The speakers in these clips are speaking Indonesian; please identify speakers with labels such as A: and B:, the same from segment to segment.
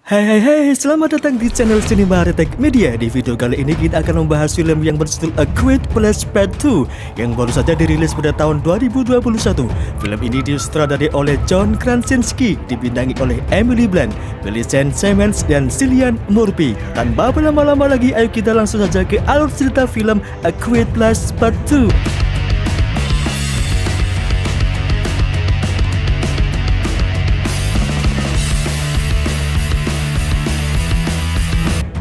A: Selamat datang di channel Cinema Retake Media. Di video kali ini kita akan membahas film yang berjudul A Quiet Place Part 2 yang baru saja dirilis pada tahun 2021. Film ini disutradarai oleh John Krasinski, dibintangi oleh Emily Blunt, Millicent Simmonds, dan Cillian Murphy. Tanpa berlama-lama lagi, ayo kita langsung saja ke alur cerita film A Quiet Place Part 2.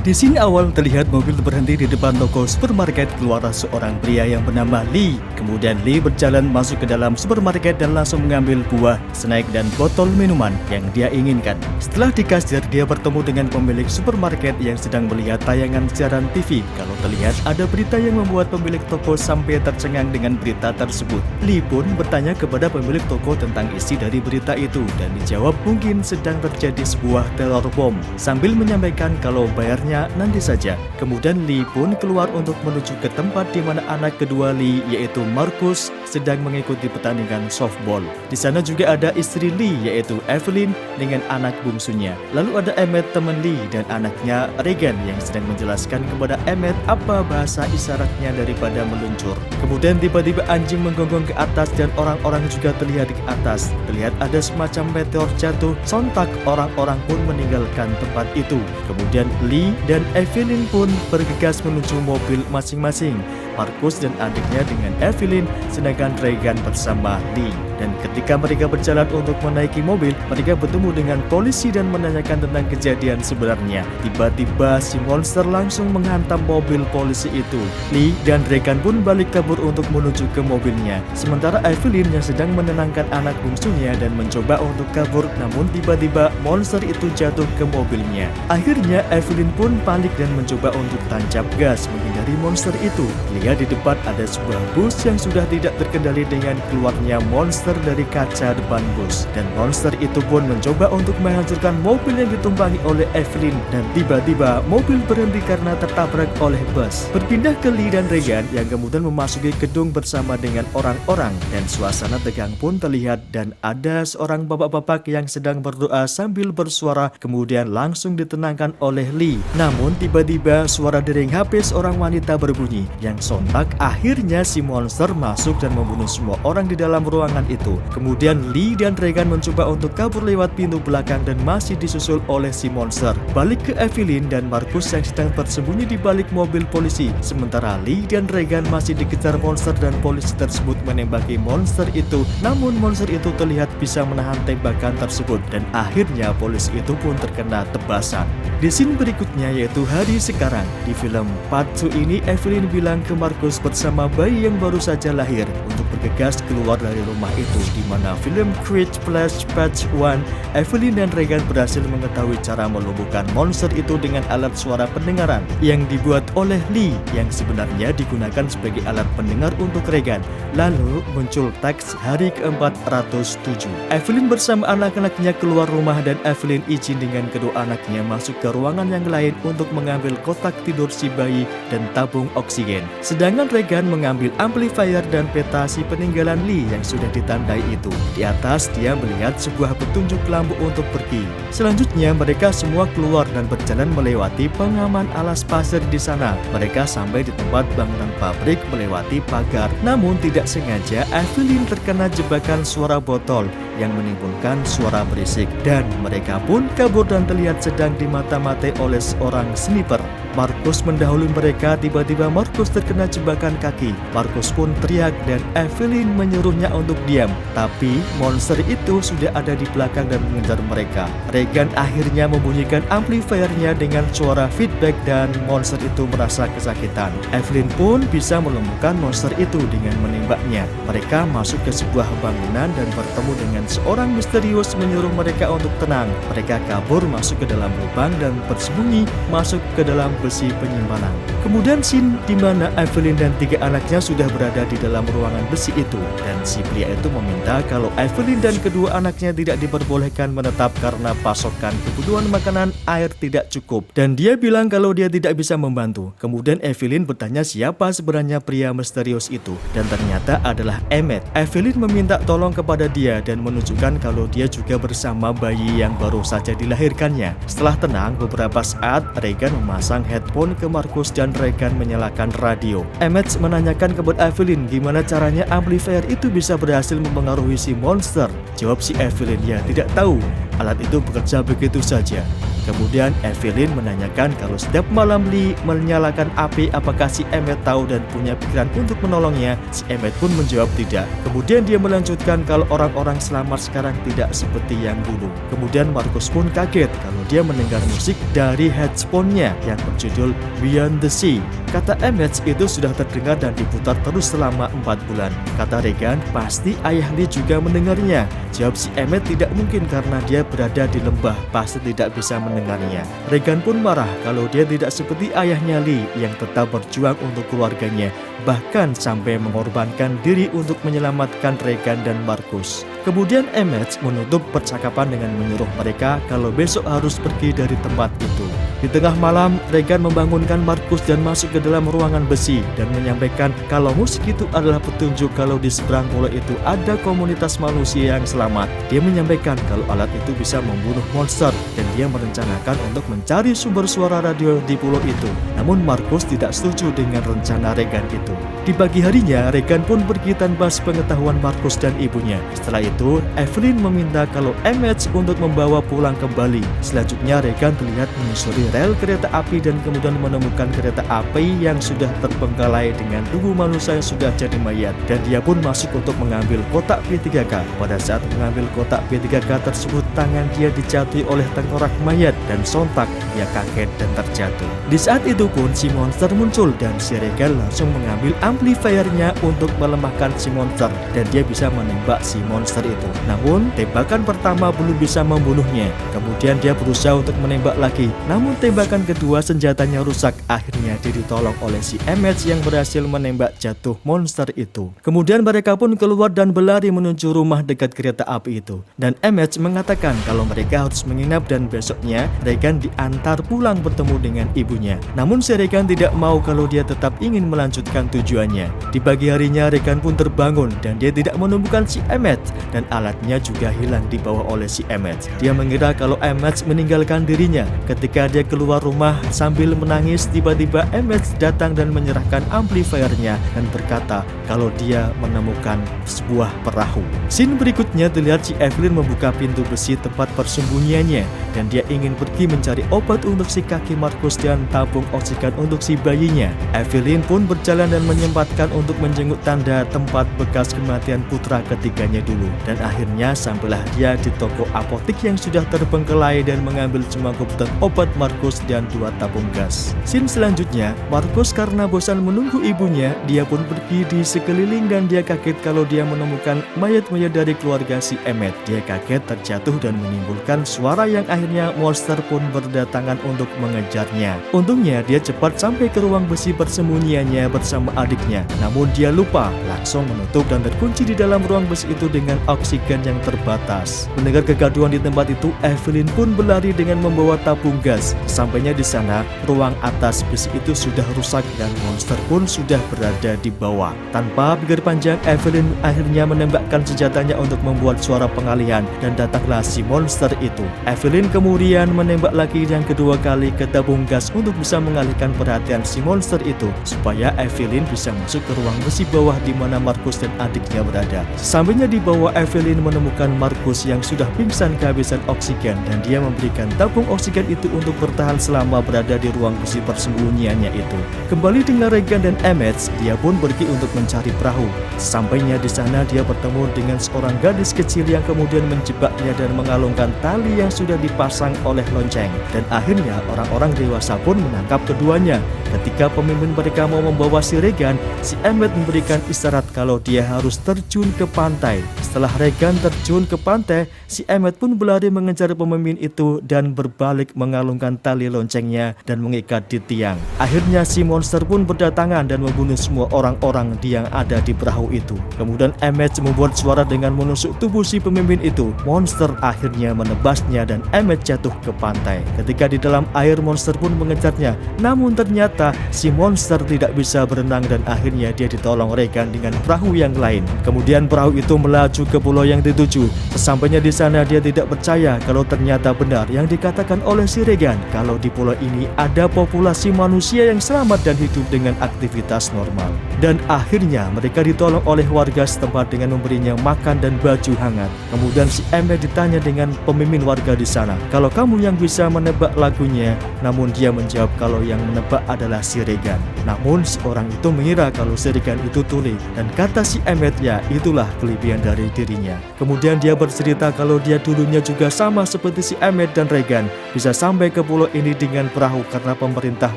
A: Di sini awal terlihat mobil berhenti di depan toko supermarket. Keluarlah seorang pria yang bernama Lee. Kemudian Lee berjalan masuk ke dalam supermarket dan langsung mengambil buah, snack, dan botol minuman yang dia inginkan. Setelah di kasir, dia bertemu dengan pemilik supermarket yang sedang melihat tayangan siaran TV. Kalau terlihat ada berita yang membuat pemilik toko sampai tercengang dengan berita tersebut. Lee pun bertanya kepada pemilik toko tentang isi dari berita itu dan dijawab mungkin sedang terjadi sebuah teror bom, sambil menyampaikan kalau bayarnya nanti saja. Kemudian Lee pun keluar untuk menuju ke tempat di mana anak kedua Lee, yaitu Marcus, sedang mengikuti pertandingan softball. Di sana juga ada istri Lee, yaitu Evelyn dengan anak bungsunya. Lalu ada Emmett, teman Lee, dan anaknya Regan yang sedang menjelaskan kepada Emmett apa bahasa isyaratnya daripada meluncur. Kemudian tiba-tiba anjing menggonggong ke atas dan orang-orang juga terlihat di atas. Terlihat ada semacam meteor jatuh. Sontak orang-orang pun meninggalkan tempat itu. Kemudian Lee dan Evelyn pun bergegas menuju mobil masing-masing. Marcus dan adiknya dengan Evelyn, sedangkan Regan bersama Lee. Dan ketika mereka berjalan untuk menaiki mobil, mereka bertemu dengan polisi dan menanyakan tentang kejadian sebenarnya. Tiba-tiba si monster langsung menghantam mobil polisi itu. Lee dan Regan pun balik kabur untuk menuju ke mobilnya. Sementara Evelyn yang sedang menenangkan anak bungsunya dan mencoba untuk kabur, namun tiba-tiba monster itu jatuh ke mobilnya. Akhirnya Evelyn pun panik dan mencoba untuk tancap gas menghindari monster itu. Lihat di depan ada sebuah bus yang sudah tidak terkendali dengan keluarnya monster dari kaca depan bus, dan monster itu pun mencoba untuk menghancurkan mobil yang ditumpangi oleh Evelyn, dan tiba-tiba mobil berhenti karena tertabrak oleh bus. Berpindah ke Lee dan Regan yang kemudian memasuki gedung bersama dengan orang-orang, dan suasana tegang pun terlihat dan ada seorang bapak-bapak yang sedang berdoa sambil bersuara, kemudian langsung ditenangkan oleh Lee. Namun tiba-tiba suara dering HP seorang wanita berbunyi yang sontak akhirnya si monster masuk dan membunuh semua orang di dalam ruangan itu. Kemudian Lee dan Regan mencoba untuk kabur lewat pintu belakang dan masih disusul oleh si monster. Balik ke Evelyn dan Marcus yang sedang bersembunyi di balik mobil polisi. Sementara Lee dan Regan masih dikejar monster dan polisi tersebut menembaki monster itu. Namun monster itu terlihat bisa menahan tembakan tersebut dan akhirnya polisi itu pun terkena tebasan. Di scene berikutnya yaitu hari sekarang. Di film Part 2 ini Evelyn bilang ke Marcus bersama bayi yang baru saja lahir untuk bergegas keluar dari rumah itu. Di mana film Quiet Place Part 1, Evelyn dan Regan berhasil mengetahui cara melumpuhkan monster itu dengan alat suara pendengaran yang dibuat oleh Lee yang sebenarnya digunakan sebagai alat pendengar untuk Regan. Lalu muncul teks hari ke-407. Evelyn bersama anak-anaknya keluar rumah dan Evelyn izin dengan kedua anaknya masuk ke ruangan yang lain untuk mengambil kotak tidur si bayi dan tabung oksigen. Sedangkan Regan mengambil amplifier dan peta si peninggalan Lee yang sudah ditandai itu. Di atas dia melihat sebuah petunjuk lampu untuk pergi. Selanjutnya mereka semua keluar dan berjalan melewati pengaman alas pasir di sana. Mereka sampai di tempat bangunan pabrik melewati pagar. Namun tidak sengaja Evelyn terkena jebakan suara botol yang menimbulkan suara berisik dan mereka pun kabur dan terlihat sedang dimata-matai oleh seorang sniper. Marcus mendahului mereka. Tiba-tiba Marcus terkena jebakan kaki. Marcus pun teriak dan Evelyn menyuruhnya untuk diam, tapi monster itu sudah ada di belakang dan mengejar mereka. Regan akhirnya membunyikan amplifiernya dengan suara feedback dan monster itu merasa kesakitan. Evelyn pun bisa melumpuhkan monster itu dengan menembaknya. Mereka masuk ke sebuah bangunan dan bertemu dengan seorang misterius menyuruh mereka untuk tenang. Mereka kabur masuk ke dalam lubang dan bersembunyi masuk ke dalam besi penyimpanan. Kemudian scene di mana Evelyn dan 3 anaknya sudah berada di dalam ruangan besi itu, dan si pria itu meminta kalau Evelyn dan kedua anaknya tidak diperbolehkan menetap karena pasokan kebutuhan makanan air tidak cukup, dan dia bilang kalau dia tidak bisa membantu. Kemudian Evelyn bertanya siapa sebenarnya pria misterius itu, dan ternyata adalah Emmett. Evelyn meminta tolong kepada dia dan menunjukkan kalau dia juga bersama bayi yang baru saja dilahirkannya. Setelah tenang beberapa saat, Regan memasang headphone ke Marcus dan Regan menyalakan radio. Emmett menanyakan kepada Evelyn gimana caranya amplifier itu bisa berhasil mempengaruhi si monster. Jawab si Evelyn, ya tidak tahu, alat itu bekerja begitu saja. Kemudian Evelyn menanyakan kalau setiap malam Lee menyalakan api apakah si Emmett tahu dan punya pikiran untuk menolongnya. Si Emmett pun menjawab tidak. Kemudian dia melanjutkan kalau orang-orang selamat sekarang tidak seperti yang dulu. Kemudian Marcus pun kaget kalau dia mendengar musik dari headphone-nya yang berjudul Beyond the Sea. Kata Emmett itu sudah terdengar dan diputar terus selama 4 bulan. Kata Regan, pasti ayah Lee juga mendengarnya. Jawab si Emmett tidak mungkin karena dia berada di lembah, pasti tidak bisa mendengarnya. Regan pun marah kalau dia tidak seperti ayahnya Lee yang tetap berjuang untuk keluarganya, bahkan sampai mengorbankan diri untuk menyelamatkan Regan dan Marcus. Kemudian Emmett menutup percakapan dengan menyuruh mereka kalau besok harus pergi dari tempat itu. Di tengah malam, Regan membangunkan Marcus dan masuk ke dalam ruangan besi dan menyampaikan kalau musik itu adalah petunjuk kalau di seberang pulau itu ada komunitas manusia yang selamat. Dia menyampaikan kalau alat itu bisa membunuh monster dan dia merencanakan untuk mencari sumber suara radio di pulau itu. Namun Marcus tidak setuju dengan rencana Regan itu. Di pagi harinya, Regan pun pergi tanpa sepengetahuan Marcus dan ibunya. Setelah itu, Evelyn meminta kalau Emmett untuk membawa pulang kembali. Selanjutnya, Regan terlihat menyusuri rel kereta api dan kemudian menemukan kereta api yang sudah terbengkalai dengan tubuh manusia yang sudah jadi mayat. Dan dia pun masuk untuk mengambil kotak P3K. Pada saat mengambil kotak P3K tersebut, tangan dia dijatuhi oleh tengkorak mayat dan sontak dia kaget dan terjatuh. Di saat itu pun si monster muncul dan si Regan langsung mengambil amplifiernya untuk melemahkan si monster dan dia bisa menembak si monster itu. Namun tembakan pertama belum bisa membunuhnya. Kemudian dia berusaha untuk menembak lagi. Namun tembakan kedua senjatanya rusak. Akhirnya dia ditolong oleh si Emmett yang berhasil menembak jatuh monster itu. Kemudian mereka pun keluar dan berlari menuju rumah dekat kereta api itu. Dan Emmett mengatakan kalau mereka harus menginap dan besoknya Regan diantar pulang bertemu dengan ibunya. Namun si Regan tidak mau kalau dia tetap ingin melanjutkan tujuannya. Di pagi harinya Regan pun terbangun dan dia tidak menemukan si Emmett dan alatnya juga hilang dibawa oleh si Emmett. Dia mengira kalau Emmett meninggalkan dirinya. Ketika dia keluar rumah sambil menangis, tiba-tiba Emmett datang dan menyerahkan amplifiernya dan berkata kalau dia menemukan sebuah perahu. Scene berikutnya terlihat si Evelyn membuka pintu besi tempat persembunyiannya dan dia ingin pergi mencari obat untuk si kaki Marcus dan tabung oksigen untuk si bayinya. Evelyn pun berjalan dan menyempatkan untuk menjenguk tanda tempat bekas kematian putra ketiganya dulu. Dan akhirnya sampailah dia di toko apotik yang sudah terbengkelai dan mengambil semua kebutuhan obat Marcus dan 2 tabung gas. Scene selanjutnya, Marcus karena bosan menunggu ibunya, dia pun pergi di sekeliling dan dia kaget kalau dia menemukan mayat-mayat dari keluarga si Emmett. Dia kaget, terjatuh dan menimbulkan suara yang akhirnya monster pun berdatangan untuk mengejarnya. Untungnya dia cepat sampai ke ruang besi persembunyiannya bersama adiknya. Namun dia lupa, langsung menutup dan terkunci di dalam ruang besi itu dengan oksigen yang terbatas. Mendengar kegaduhan di tempat itu, Evelyn pun berlari dengan membawa tabung gas. Sampainya di sana, ruang atas besi itu sudah rusak dan monster pun sudah berada di bawah. Tanpa pikir panjang, Evelyn akhirnya menembakkan senjatanya untuk membuat suara pengalihan dan datanglah si monster itu. Evelyn kemudian menembak lagi yang kedua kali ke tabung gas untuk bisa mengalihkan perhatian si monster itu supaya Evelyn bisa masuk ke ruang besi bawah di mana Marcus dan adiknya berada. Sampainya di bawah, Evelyn menemukan Marcus yang sudah pingsan kehabisan oksigen dan dia memberikan tabung oksigen itu untuk bertahan selama berada di ruang besi persembunyiannya itu. Kembali dengan Regan dan Emmett, dia pun pergi untuk mencari perahu. Sampainya di sana dia bertemu dengan seorang gadis kecil yang kemudian menjebaknya dan mengalungkan tali yang sudah dipasang oleh lonceng. Dan akhirnya orang-orang dewasa pun menangkap keduanya. Ketika pemimpin mereka mau membawa si Regan, si Emmett memberikan isyarat kalau dia harus terjun ke pantai. Setelah setelah Regan terjun ke pantai, si Emmett pun berlari mengejar pemimpin itu dan berbalik mengalungkan tali loncengnya dan mengikat di tiang. Akhirnya si monster pun berdatangan dan membunuh semua orang-orang yang ada di perahu itu. Kemudian Emmett membuat suara dengan menusuk tubuh si pemimpin itu. Monster akhirnya menebasnya dan Emmett jatuh ke pantai. Ketika di dalam air, monster pun mengejarnya. Namun ternyata si monster tidak bisa berenang dan akhirnya dia ditolong Regan dengan perahu yang lain. Kemudian perahu itu melaju ke pulau yang dituju. Sesampainya di sana dia tidak percaya kalau ternyata benar yang dikatakan oleh si Regan, kalau di pulau ini ada populasi manusia yang selamat dan hidup dengan aktivitas normal. Dan akhirnya mereka ditolong oleh warga setempat dengan memberinya makan dan baju hangat. Kemudian si Emmett ditanya dengan pemimpin warga di sana, kalau kamu yang bisa menebak lagunya. Namun dia menjawab kalau yang menebak adalah si Regan. Namun si orang itu mengira kalau si Regan itu tuli, dan kata si Emmett, ya itulah kelebihan dari dirinya. Kemudian dia bercerita kalau dia dulunya juga sama seperti si Emmett dan Regan, bisa sampai ke pulau ini dengan perahu karena pemerintah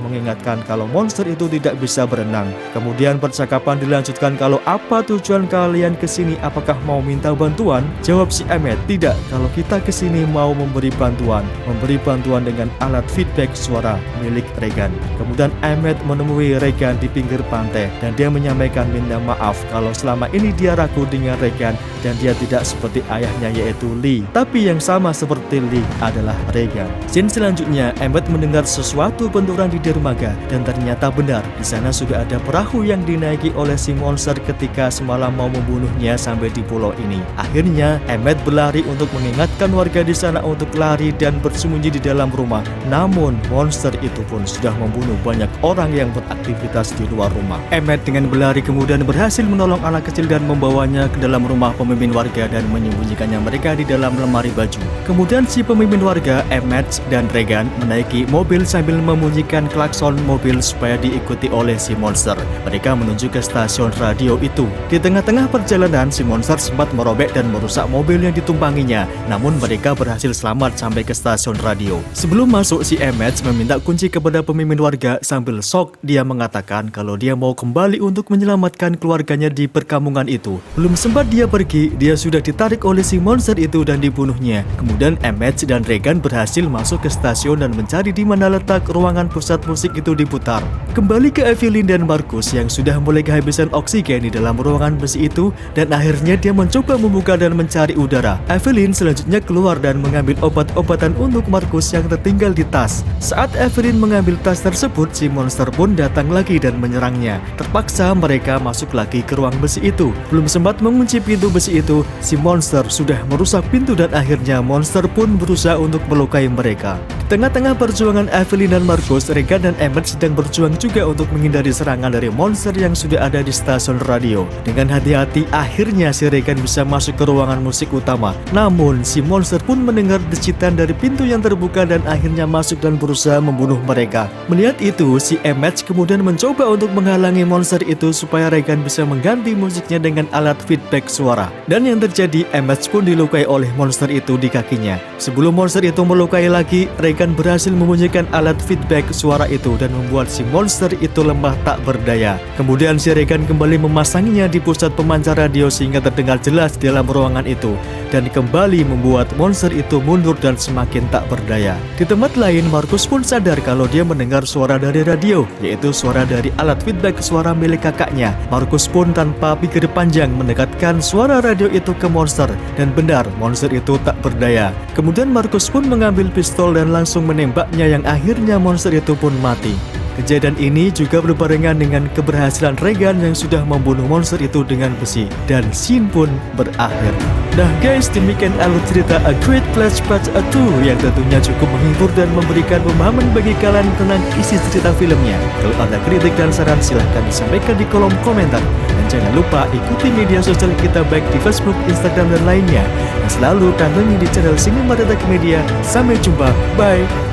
A: mengingatkan kalau monster itu tidak bisa berenang. Kemudian percakapan dilanjutkan kalau apa tujuan kalian kesini, apakah mau minta bantuan? Jawab si Emmett, tidak, kalau kita kesini mau memberi bantuan dengan alat feedback suara milik Regan. Kemudian Emmett menemui Regan di pinggir pantai dan dia menyampaikan minta maaf kalau selama ini dia ragu dengan Regan dan dia tidak seperti ayahnya yaitu Lee, tapi yang sama seperti Lee adalah Regan. Scene selanjutnya, Emmett mendengar sesuatu benturan di dermaga dan ternyata benar, di sana sudah ada perahu yang dinaiki oleh si monster ketika semalam mau membunuhnya sampai di pulau ini. Akhirnya Emmett berlari untuk mengingatkan warga di sana untuk lari dan bersembunyi di dalam rumah. Namun monster itu pun sudah membunuh banyak orang yang beraktivitas di luar rumah. Emmett dengan berlari kemudian berhasil menolong anak kecil dan membawanya ke dalam rumah pemimpin warga dan menyembunyikannya mereka di dalam lemari baju. Kemudian si pemimpin warga, Emmett dan Regan menaiki mobil sambil membunyikan klakson mobil supaya diikuti oleh si monster. Mereka menuju ke stasiun radio itu. Di tengah-tengah perjalanan, si monster sempat merobek dan merusak mobil yang ditumpanginya. Namun mereka berhasil selamat sampai ke stasiun radio. Sebelum masuk, si Emmett meminta kunci kepada pemimpin warga sambil shock. Dia mengatakan kalau dia mau kembali untuk menyelamatkan keluarganya di perkampungan itu. Belum sempat dia pergi, dia sudah ditarik oleh si monster itu dan dibunuhnya. Kemudian Emmett dan Regan berhasil masuk ke stasiun dan mencari di mana letak ruangan pusat musik itu diputar. Kembali ke Evelyn dan Marcus yang sudah mulai kehabisan oksigen di dalam ruangan besi itu, dan akhirnya dia mencoba membuka dan mencari udara. Evelyn selanjutnya keluar dan mengambil obat-obatan untuk Marcus yang tertinggal di tas. Saat Evelyn mengambil tas tersebut, si monster pun datang lagi dan menyerangnya. Terpaksa mereka masuk lagi ke ruang besi itu. Belum sempat mengunci pintu besi itu, si monster sudah merusak pintu dan akhirnya monster pun berusaha untuk melukai mereka. Di tengah-tengah perjuangan Evelyn dan Marcus, Regan dan Emmett sedang berjuang juga untuk menghindari serangan dari monster yang sudah ada di stasiun radio. Dengan hati-hati, akhirnya si Regan bisa masuk ke ruangan musik utama. Namun, si monster pun mendengar decitan dari pintu yang terbuka dan akhirnya masuk dan berusaha membunuh mereka. Melihat itu, si Emmett kemudian mencoba untuk menghalangi monster itu supaya Regan bisa mengganti musiknya dengan alat feedback suara. Dan yang terjadi, Emmett pun dilukai oleh monster itu di kakinya. Sebelum monster itu melukai lagi, Regan berhasil membunyikan alat feedback suara itu dan membuat si monster itu lemah tak berdaya. Kemudian si Regan kembali memasangnya di pusat pemancar radio sehingga terdengar jelas di dalam ruangan itu, dan kembali membuat monster itu mundur dan semakin tak berdaya. Di tempat lain, Marcus pun sadar kalau dia mendengar suara dari radio, yaitu suara dari alat feedback suara milik kakaknya. Marcus pun tanpa pikir panjang mendekatkan suara radio itu ke monster, dan benar, monster itu tak berdaya. Kemudian Marcus pun mengambil pistol dan langsung menembaknya yang akhirnya monster itu pun mati. Kejadian ini juga berbarengan dengan keberhasilan Regan yang sudah membunuh monster itu dengan besi, dan scene pun berakhir. Nah guys, demikian alur cerita A Great Place Part 2 yang tentunya cukup menghibur dan memberikan pemahaman bagi kalian tentang isi cerita filmnya. Kalau ada kritik dan saran silahkan disampaikan di kolom komentar. Dan jangan lupa ikuti media sosial kita baik di Facebook, Instagram, dan lainnya. Dan selalu pantengin di channel Cinema Detek Media. Sampai jumpa, bye!